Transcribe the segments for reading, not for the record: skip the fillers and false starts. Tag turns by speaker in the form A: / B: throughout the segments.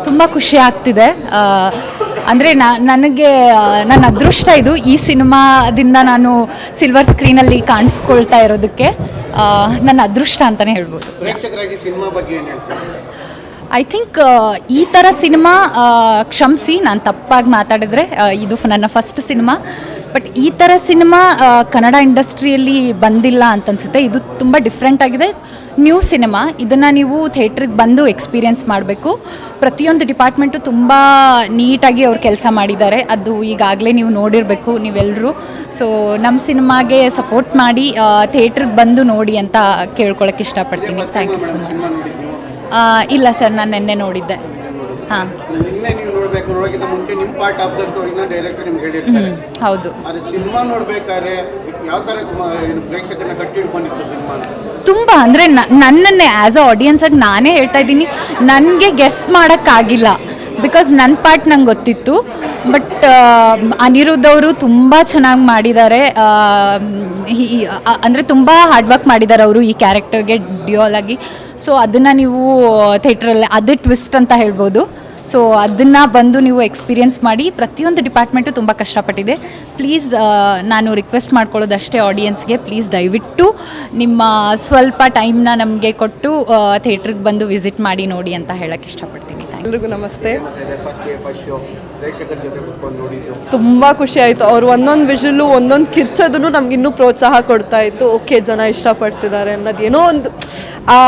A: ತುಂಬ ಖುಷಿ ಆಗ್ತಿದೆ. ಅಂದರೆ ನನಗೆ ನನ್ನ ಅದೃಷ್ಟ ಇದು, ಈ ಸಿನಿಮಾದಿಂದ ನಾನು ಸಿಲ್ವರ್ ಸ್ಕ್ರೀನಲ್ಲಿ ಕಾಣಿಸ್ಕೊಳ್ತಾ ಇರೋದಕ್ಕೆ ನನ್ನ ಅದೃಷ್ಟ ಅಂತಲೇ ಹೇಳ್ಬೋದು. ಐ ಥಿಂಕ್ ಈ ಥರ ಸಿನಿಮಾ, ಕ್ಷಮಿಸಿ ನಾನು ತಪ್ಪಾಗಿ ಮಾತಾಡಿದ್ರೆ, ಇದು ನನ್ನ ಫಸ್ಟ್ ಸಿನಿಮಾ. ಬಟ್ ಈ ಥರ ಸಿನಿಮಾ ಕನ್ನಡ ಇಂಡಸ್ಟ್ರಿಯಲ್ಲಿ ಬಂದಿಲ್ಲ ಅಂತ ಅನಿಸುತ್ತೆ. ಇದು ತುಂಬ ಡಿಫ್ರೆಂಟ್ ಆಗಿದೆ, ನ್ಯೂ ಸಿನಿಮಾ. ಇದನ್ನು ನೀವು ಥಿಯೇಟ್ರಿಗೆ ಬಂದು ಎಕ್ಸ್ಪೀರಿಯೆನ್ಸ್ ಮಾಡಬೇಕು. ಪ್ರತಿಯೊಂದು ಡಿಪಾರ್ಟ್ಮೆಂಟು ತುಂಬ ನೀಟಾಗಿ ಅವ್ರು ಕೆಲಸ ಮಾಡಿದ್ದಾರೆ. ಅದು ಈಗಾಗಲೇ ನೀವು ನೋಡಿರಬೇಕು ನೀವೆಲ್ಲರೂ. ಸೊ ನಮ್ಮ ಸಿನಿಮಾಗೆ ಸಪೋರ್ಟ್ ಮಾಡಿ ಥಿಯೇಟ್ರಿಗೆ ಬಂದು ನೋಡಿ ಅಂತ ಕೇಳ್ಕೊಳಕ್ಕೆ ಇಷ್ಟಪಡ್ತೀನಿ. Thank you so much. ಇಲ್ಲ ಸರ್, ನಾನು ನಿನ್ನೆ ನೋಡಿದ್ದೆ. ಹಾಂ, ಹೌದು. ತುಂಬ ಅಂದರೆ ನನ್ನನ್ನೇ ಆ್ಯಸ್ ಅ ಆಡಿಯನ್ಸಾಗಿ ನಾನೇ ಹೇಳ್ತಾ ಇದ್ದೀನಿ, ನನಗೆ ಗೆಸ್ ಮಾಡೋಕ್ಕಾಗಿಲ್ಲ. ಬಿಕಾಸ್ ನನ್ನ ಪಾರ್ಟ್ ನಂಗೆ ಗೊತ್ತಿತ್ತು. ಬಟ್ ಅನಿರುದ್ಧ್ ಅವರು ತುಂಬ ಚೆನ್ನಾಗಿ ಮಾಡಿದ್ದಾರೆ. ಅಂದರೆ ತುಂಬ ಹಾರ್ಡ್ ವರ್ಕ್ ಮಾಡಿದ್ದಾರೆ ಅವರು ಈ ಕ್ಯಾರೆಕ್ಟರ್ಗೆ ಡ್ಯೂಯಲ್ ಆಗಿ. ಸೊ ಅದನ್ನು ನೀವು ಥಿಯೇಟ್ರಲ್ಲಿ ಅದು ಟ್ವಿಸ್ಟ್ ಅಂತ ಹೇಳ್ಬೋದು. ಸೊ ಅದನ್ನು ಬಂದು ನೀವು ಎಕ್ಸ್ಪೀರಿಯೆನ್ಸ್ ಮಾಡಿ. ಪ್ರತಿಯೊಂದು ಡಿಪಾರ್ಟ್ಮೆಂಟು ತುಂಬ ಕಷ್ಟಪಟ್ಟಿದೆ. ಪ್ಲೀಸ್ ನಾನು ರಿಕ್ವೆಸ್ಟ್ ಮಾಡ್ಕೊಳ್ಳೋದಷ್ಟೇ ಆಡಿಯನ್ಸ್ಗೆ, ಪ್ಲೀಸ್ ದಯವಿಟ್ಟು ನಿಮ್ಮ ಸ್ವಲ್ಪ ಟೈಮ್ನ ನಮಗೆ ಕೊಟ್ಟು ಥಿಯೇಟ್ರಿಗೆ ಬಂದು ವಿಸಿಟ್ ಮಾಡಿ ನೋಡಿ ಅಂತ ಹೇಳೋಕ್ಕೆ ಇಷ್ಟಪಡ್ತೀನಿ.
B: ಎಲ್ರಿಗೂ ನಮಸ್ತೆ. ತುಂಬ ಖುಷಿ ಆಯಿತು. ಅವರು ಒಂದೊಂದು ವಿಷಲು ಒಂದೊಂದು ಕಿರ್ಚೋದನ್ನು ನಮ್ಗೆ ಇನ್ನೂ ಪ್ರೋತ್ಸಾಹ ಕೊಡ್ತಾ ಇತ್ತು. ಓಕೆ, ಜನ ಇಷ್ಟಪಡ್ತಿದ್ದಾರೆ ಅನ್ನೋದು ಏನೋ ಒಂದು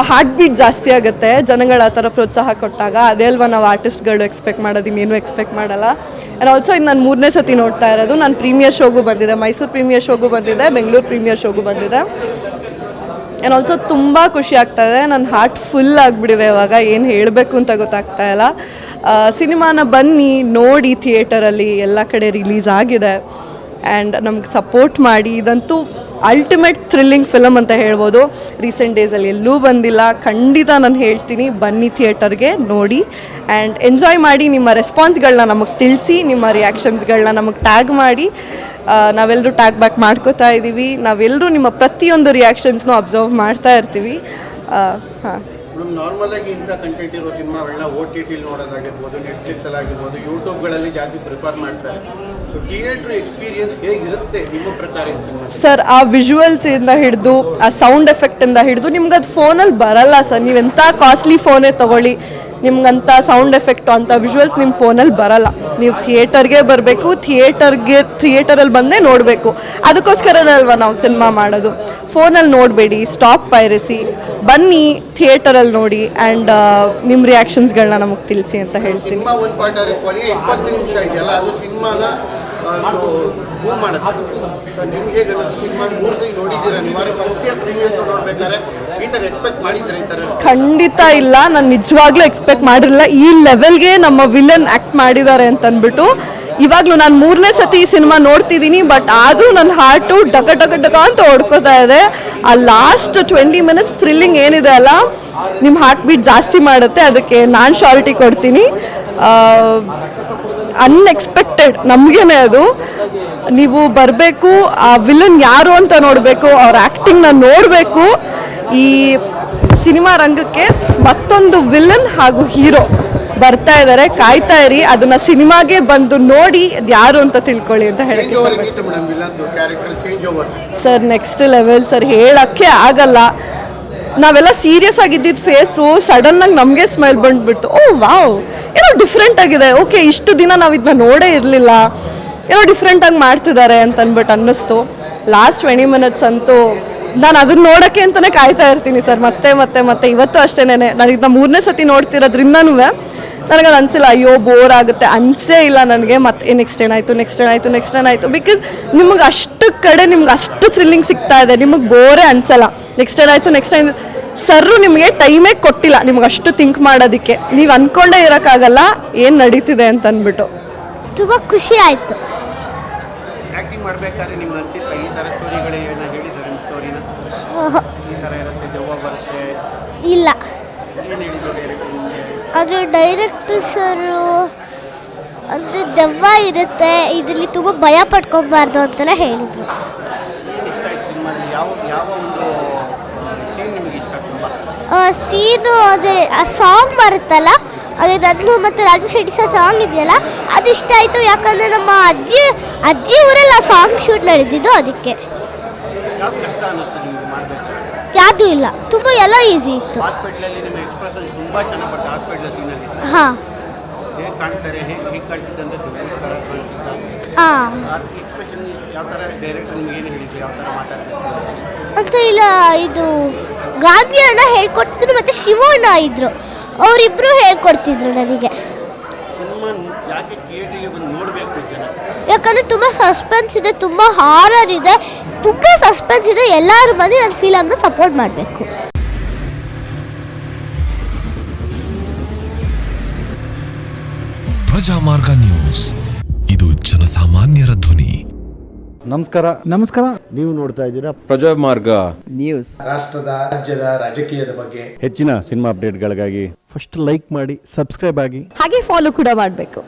B: ಹಾರ್ಟ್ ಬೀಟ್ ಜಾಸ್ತಿ ಆಗುತ್ತೆ ಜನಗಳು ಆ ಥರ ಪ್ರೋತ್ಸಾಹ ಕೊಟ್ಟಾಗ. ಅದೇ ಅಲ್ವಾ ನಾವು ಆರ್ಟಿಸ್ಟ್ಗಳು ಎಕ್ಸ್ಪೆಕ್ಟ್ ಮಾಡೋದು, ಇನ್ನೇನು ಎಕ್ಸ್ಪೆಕ್ಟ್ ಮಾಡಲ್ಲ. ಆ್ಯಂಡ್ ಆಲ್ಸೋ ಇದು ನಾನು 3ನೇ ಸತಿ ನೋಡ್ತಾ ಇರೋದು. ನಾನು ಪ್ರೀಮಿಯರ್ ಶೋಗೂ ಬಂದಿದೆ, ಮೈಸೂರು ಪ್ರೀಮಿಯರ್ ಶೋಗೂ ಬಂದಿದೆ, ಬೆಂಗಳೂರು ಪ್ರೀಮಿಯರ್ ಶೋಗೂ ಬಂದಿದೆ. ಆ್ಯಂಡ್ ಆಲ್ಸೋ ತುಂಬ ಖುಷಿ ಆಗ್ತಾಯಿದೆ. ನನ್ನ ಹಾರ್ಟ್ ಫುಲ್ ಆಗಿಬಿಟ್ಟಿದೆ ಇವಾಗ, ಏನು ಹೇಳಬೇಕು ಅಂತ ಗೊತ್ತಾಗ್ತಾ ಇಲ್ಲ. ಸಿನಿಮಾನ ಬನ್ನಿ ನೋಡಿ, ಥಿಯೇಟರಲ್ಲಿ ಎಲ್ಲ ಕಡೆ ರಿಲೀಸ್ ಆಗಿದೆ. ಆ್ಯಂಡ್ ನಮ್ಗೆ ಸಪೋರ್ಟ್ ಮಾಡಿ. ಇದಂತೂ ಅಲ್ಟಿಮೇಟ್ ಥ್ರಿಲ್ಲಿಂಗ್ ಫಿಲಮ್ ಅಂತ ಹೇಳ್ಬೋದು. ರೀಸೆಂಟ್ ಡೇಸಲ್ಲಿ ಎಲ್ಲೂ ಬಂದಿಲ್ಲ. ಖಂಡಿತ ನಾನು ಹೇಳ್ತೀನಿ, ಬನ್ನಿ ಥಿಯೇಟರ್ಗೆ ನೋಡಿ ಆ್ಯಂಡ್ ಎಂಜಾಯ್ ಮಾಡಿ. ನಿಮ್ಮ ರೆಸ್ಪಾನ್ಸ್ಗಳನ್ನ ನಮಗೆ ತಿಳಿಸಿ, ನಿಮ್ಮ ರಿಯಾಕ್ಷನ್ಸ್ಗಳನ್ನ ನಮಗೆ ಟ್ಯಾಗ್ ಮಾಡಿ. ನಾವೆಲ್ಲರೂ ಟ್ಯಾಗ್ ಬ್ಯಾಕ್ ಮಾಡ್ಕೋತಾ ಇದ್ದೀವಿ. ನಾವೆಲ್ಲರೂ ನಿಮ್ಮ ಪ್ರತಿಯೊಂದು ರಿಯಾಕ್ಷನ್ಸ್ನೂ ಅಬ್ಸರ್ವ್ ಮಾಡ್ತಾ ಇರ್ತೀವಿ. ಹಾಂ,
C: ನಾರ್ಮಲ್ ಆಗಿ ಇಂಥ ಕಂಟೆಂಟ್ ಇರೋ ಸಿನಿಮಾಗಳನ್ನ OTT ನೋಡೋದಾಗಿರ್ಬೋದು, ನೆಟ್ಫ್ಲಿಕ್ಸಲ್ಲಿ ಆಗಿರ್ಬೋದು, ಯೂಟ್ಯೂಬ್ಗಳಲ್ಲಿ ಜಾಸ್ತಿ ಪ್ರಿಫರ್ ಮಾಡ್ತಾರೆ. ಸೊ ಥಿಯೇಟ್ರ್ ಎಕ್ಸ್ಪೀರಿಯನ್ಸ್ ಹೇಗಿರುತ್ತೆ ನಿಮ್ಮ ಪ್ರಕಾರ?
B: ಸರ್, ಆ ವಿಜುವಲ್ಸಿಂದ ಹಿಡಿದು, ಆ ಸೌಂಡ್ ಎಫೆಕ್ಟಿಂದ ಹಿಡಿದು ನಿಮ್ಗೆ ಅದು ಫೋನಲ್ಲಿ ಬರಲ್ಲ ಸರ್. ನೀವೆಂಥ ಕಾಸ್ಟ್ಲಿ ಫೋನೇ ತೊಗೊಳ್ಳಿ, ನಿಮ್ಗಂಥ ಸೌಂಡ್ ಎಫೆಕ್ಟು ಅಂಥ ವಿಜುವಲ್ಸ್ ನಿಮ್ಮ ಫೋನಲ್ಲಿ ಬರಲ್ಲ. ನೀವು ಥಿಯೇಟರ್ಗೆ ಬರಬೇಕು, ಥಿಯೇಟರಲ್ಲಿ ಬಂದೇ ನೋಡಬೇಕು. ಅದಕ್ಕೋಸ್ಕರನೇ ಅಲ್ವಾ ನಾವು ಸಿನಿಮಾ ಮಾಡೋದು. ಫೋನಲ್ಲಿ ನೋಡಬೇಡಿ, ಸ್ಟಾಪ್ ಪೈರಸಿ, ಬನ್ನಿ ಥಿಯೇಟರಲ್ಲಿ ನೋಡಿ ಆ್ಯಂಡ್ ನಿಮ್ಮ ರಿಯಾಕ್ಷನ್ಸ್ಗಳನ್ನ ನಮಗೆ ತಿಳಿಸಿ ಅಂತ ಹೇಳ್ತೀನಿ.
C: ಸಿನಿಮಾ ಒಂದು ಪಾರ್ಟ್ 20 ನಿಮಿಷ ಇದೆಯಲ್ಲ, ಅದು ಸಿನಿಮಾನ ಮೂವ್ ಮಾಡುತ್ತೆ. ನಿಮ್ಗೆ ಹೇಗೆ ಸಿನಿಮಾ 3 ಸಲ ನೋಡಿದ್ದೀರಾ? ನೀವು ಫಸ್ಟ್ ಪ್ರೀಮಿಯರ್ ಶೋ ನೋಡ್ಬೇಕಾದ್ರೆ ಈ ಥರ ಎಕ್ಸ್ಪೆಕ್ಟ್ ಮಾಡಿದ್ರೆ? ಈ ಥರ ಖಂಡಿತ
B: ಇಲ್ಲ, ನಾನು ನಿಜವಾಗ್ಲೂ ಎಕ್ಸ್ಪೆಕ್ಟ್ ಮಾಡಿರಲಿಲ್ಲ. ಈ ಲೆವೆಲ್ಗೆ ನಮ್ಮ ವಿಲನ್ ಆ್ಯಕ್ಟ್ ಮಾಡಿದ್ದಾರೆ ಅಂತ ಅಂದ್ಬಿಟ್ಟು. ಇವಾಗಲೂ ನಾನು 3ನೇ ಸತಿ ಈ ಸಿನಿಮಾ ನೋಡ್ತಿದ್ದೀನಿ. ಬಟ್ ಆದರೂ ನನ್ನ ಹಾರ್ಟು ಡಕ ಡಕ ಡಕ ಅಂತ ಹೊಡ್ಕೋತಾ ಇದೆ. ಆ ಲಾಸ್ಟ್ 20 ಮಿನಿಟ್ಸ್ ಥ್ರಿಲ್ಲಿಂಗ್ ಏನಿದೆ ಅಲ್ಲ, ನಿಮ್ಮ ಹಾರ್ಟ್ ಬೀಟ್ ಜಾಸ್ತಿ ಮಾಡುತ್ತೆ. ಅದಕ್ಕೆ ನಾನು ಶಾರಿಟಿ ಕೊಡ್ತೀನಿ. ಅನ್ಎಕ್ಸ್ಪೆಕ್ಟೆಡ್ ನಮಗೇನೆ ಅದು. ನೀವು ಬರಬೇಕು, ಆ ವಿಲನ್ ಯಾರು ಅಂತ ನೋಡಬೇಕು, ಅವ್ರ ಆ್ಯಕ್ಟಿಂಗ್ನ ನೋಡಬೇಕು. ಈ ಸಿನಿಮಾ ರಂಗಕ್ಕೆ ಮತ್ತೊಂದು ವಿಲನ್ ಹಾಗೂ ಹೀರೋ ಬರ್ತಾ ಇದ್ದಾರೆ, ಕಾಯ್ತಾ ಇರಿ. ಅದನ್ನ ಸಿನಿಮಾಗೆ ಬಂದು ನೋಡಿ ಅದು ಯಾರು ಅಂತ ತಿಳ್ಕೊಳ್ಳಿ ಅಂತ ಹೇಳಿ ಸರ್. ನೆಕ್ಸ್ಟ್ ಲೆವೆಲ್ ಸರ್, ಹೇಳಕ್ಕೆ ಆಗಲ್ಲ. ನಾವೆಲ್ಲ ಸೀರಿಯಸ್ ಆಗಿದ್ದಿದ್ದು ಫೇಸು ಸಡನ್ನಾಗಿ ನಮಗೆ ಸ್ಮೈಲ್ ಬಂದ್ಬಿಡ್ತು. ಓ ವಾವ್, ಏನೋ ಡಿಫ್ರೆಂಟ್ ಆಗಿದೆ. ಓಕೆ, ಇಷ್ಟು ದಿನ ನಾವು ಇದನ್ನ ನೋಡೇ ಇರಲಿಲ್ಲ, ಏನೋ ಡಿಫ್ರೆಂಟಾಗಿ ಮಾಡ್ತಿದ್ದಾರೆ ಅಂತ ಅಂದ್ಬಿಟ್ಟು ಅನ್ನಿಸ್ತು. ಲಾಸ್ಟ್ 20 ಮಿನಿಟ್ಸ್ ಅಂತೂ ನಾನು ಅದನ್ನ ನೋಡೋಕ್ಕೆ ಅಂತಲೇ ಕಾಯ್ತಾ ಇರ್ತೀನಿ ಸರ್. ಮತ್ತೆ ಮತ್ತೆ ಮತ್ತೆ ಇವತ್ತು ಅಷ್ಟೇನೆ. ನಾನು ಇದನ್ನ 3ನೇ ಸತಿ ನೋಡ್ತಿರೋದ್ರಿಂದನೂ ನನಗದು ಅನಿಸಿಲ್ಲ ಅಯ್ಯೋ ಬೋರ್ ಆಗುತ್ತೆ ಅನಿಸೇ ಇಲ್ಲ ನನಗೆ. ಮತ್ತೆ ನೆಕ್ಸ್ಟ್ ಏನಾಯಿತು ಬಿಕಾಸ್ ನಿಮಗೆ ಅಷ್ಟು ಕಡೆ ನಿಮ್ಗೆ ಅಷ್ಟು ಥ್ರಿಲ್ಲಿಂಗ್ ಸಿಗ್ತಾ ಇದೆ, ನಿಮಗೆ ಬೋರೇ ಅನಿಸಲ್ಲ. ನೆಕ್ಸ್ಟ್ ಏನಾಯಿತು ಸರ್ರು ನಿಮಗೆ ಟೈಮೇ ಕೊಟ್ಟಿಲ್ಲ ನಿಮ್ಗೆ ಅಷ್ಟು ಥಿಂಕ್ ಮಾಡೋದಕ್ಕೆ. ನೀವು ಅಂದ್ಕೊಂಡೇ ಇರೋಕ್ಕಾಗಲ್ಲ ಏನು ನಡೀತಿದೆ ಅಂತ ಅಂದ್ಬಿಟ್ಟು.
D: ತುಂಬ ಖುಷಿ ಆಯಿತು.
C: ಆ್ಯಕ್ಟಿಂಗ್ ಮಾಡಬೇಕಾದ್ರೆ ನಿಮ್ಗೆ ಅನಿಸಿಲ್ಲ ಈ ಥರ ಸ್ಟೋರಿಗಳೇ ಏನೋ ಹೇಳಿದ್ದಾರೆ? ನಿಮ್ಮ ಸ್ಟೋರಿನ ಈ ಥರ ಇರುತ್ತೆ, ದೆವ್ವ ಬರುತ್ತೆ?
D: ಇಲ್ಲ,
C: ಏನು ಹೇಳಿದ್ರು ಡೈರೆಕ್ಟರ್ ನಿಮಗೆ?
D: ಅದು ಡೈರೆಕ್ಟರ್ ಸರು ಅಂದರೆ ದೆವ್ವ ಇರುತ್ತೆ, ಇದರಲ್ಲಿ ತುಂಬ ಭಯ ಪಡ್ಕೊಬಾರ್ದು ಅಂತೆಲ್ಲ ಹೇಳಿದರು.
C: ಇಷ್ಟ ಆಯ್ತು ಸಿನಿಮಾದಲ್ಲಿ? ಯಾವ ಒಂದು ಸೀನ್ ನಿಮಗೆ ಇಷ್ಟ? ತುಂಬ
D: ಸೀನು ಅದೇ ಆ ಸಾಂಗ್ ಬರುತ್ತಲ್ಲ ಅದೇ ನನ್ನ ಮತ್ತು ರಾಜು ಶೆಟ್ಟಿ ಸರ್ ಸಾಂಗ್ ಇದೆಯಲ್ಲ ಅದು ಇಷ್ಟ ಆಯಿತು. ಯಾಕಂದರೆ ನಮ್ಮ ಅಜ್ಜಿ ಊರಲ್ಲಿ ಆ ಸಾಂಗ್ ಶೂಟ್ ನಡೆದಿದ್ದು, ಅದಕ್ಕೆ.
C: ಯಾವ್ದು ಕಷ್ಟ ಅನ್ನಿಸ್ತು ನಿಮಗೆ ಮಾಡಬೇಕು?
D: ಯಾವುದೂ ಇಲ್ಲ, ತುಂಬ ಎಲ್ಲ ಈಸಿ ಇತ್ತು.
C: ಹಾಸ್ಪಿಟ್ಲಲ್ಲಿ ನಿಮ್ಮ ಎಕ್ಸ್ಪ್ರೆಷನ್ ತುಂಬ ಚೆನ್ನಾಗಿ ಬರ್ತದೆ. ಹಾಸ್ಪಿಟ್ಲ್ ಸೀನಲ್ಲಿ
D: ಹಾಂ
C: ಹೇಗೆ ಕಾಣ್ತಾರೆ, ಹೇಗೆ ಕಾಣ್ತಿದ್ದಂತೆ
D: ಹಾಂ
C: ಎಕ್ಸ್ಪ್ರೆಷನ್ ಯಾವ ಥರ ಡೈರೆಕ್ಟರ್ ನಿಮ್ಗೆ ಏನು ಹೇಳಿದ್ರು, ಯಾವ ಥರ ಮಾತಾಡ್ತಾರೆ
D: ಅಂತ ಇಲ್ಲ. ಇದು ಗಾಂಧಿ ಅಣ್ಣ ಹೇಳ್ಕೊಡ್ತಿದ್ರು ಮತ್ತು ಶಿವಣ್ಣ ಇದ್ರು, ಅವರಿಬ್ಬರು ಹೇಳ್ಕೊಡ್ತಿದ್ರು ನನಗೆ.
C: ಸಿನಿಮಾ ಯಾಕೆ ಥಿಯೇಟ್ರಿಗೆ ಬಂದು ನೋಡಬೇಕು ಜನ?
D: ಯಾಕಂದರೆ ತುಂಬ ಸಸ್ಪೆನ್ಸ್ ಇದೆ, ತುಂಬ ಹಾರರ್ ಇದೆ, ತುಂಬ ಸಸ್ಪೆನ್ಸ್ ಇದೆ. ಎಲ್ಲರೂ ಬಂದು ನನ್ನ ಫಿಲಮ್ನ ಸಪೋರ್ಟ್ ಮಾಡಬೇಕು.
E: ಪ್ರಜಾಮಾರ್ಗ ನ್ಯೂಸ್, ಇದು ಜನಸಾಮಾನ್ಯರ ಧ್ವನಿ.
F: ನಮಸ್ಕಾರ.
G: ನೀವು ನೋಡ್ತಾ ಇದ್ದೀರಾ
F: ಪ್ರಜಾಮಾರ್ಗ
G: ನ್ಯೂಸ್. ರಾಷ್ಟ್ರದ ರಾಜ್ಯದ ರಾಜಕೀಯದ ಬಗ್ಗೆ
F: ಹೆಚ್ಚಿನ ಸಿನಿಮಾ ಅಪ್ಡೇಟ್ಗಳಿಗಾಗಿ
H: ಫಸ್ಟ್ ಲೈಕ್ ಮಾಡಿ, ಸಬ್ಸ್ಕ್ರೈಬ್ ಆಗಿ,
B: ಹಾಗೆ ಫಾಲೋ ಕೂಡ ಮಾಡಬೇಕು.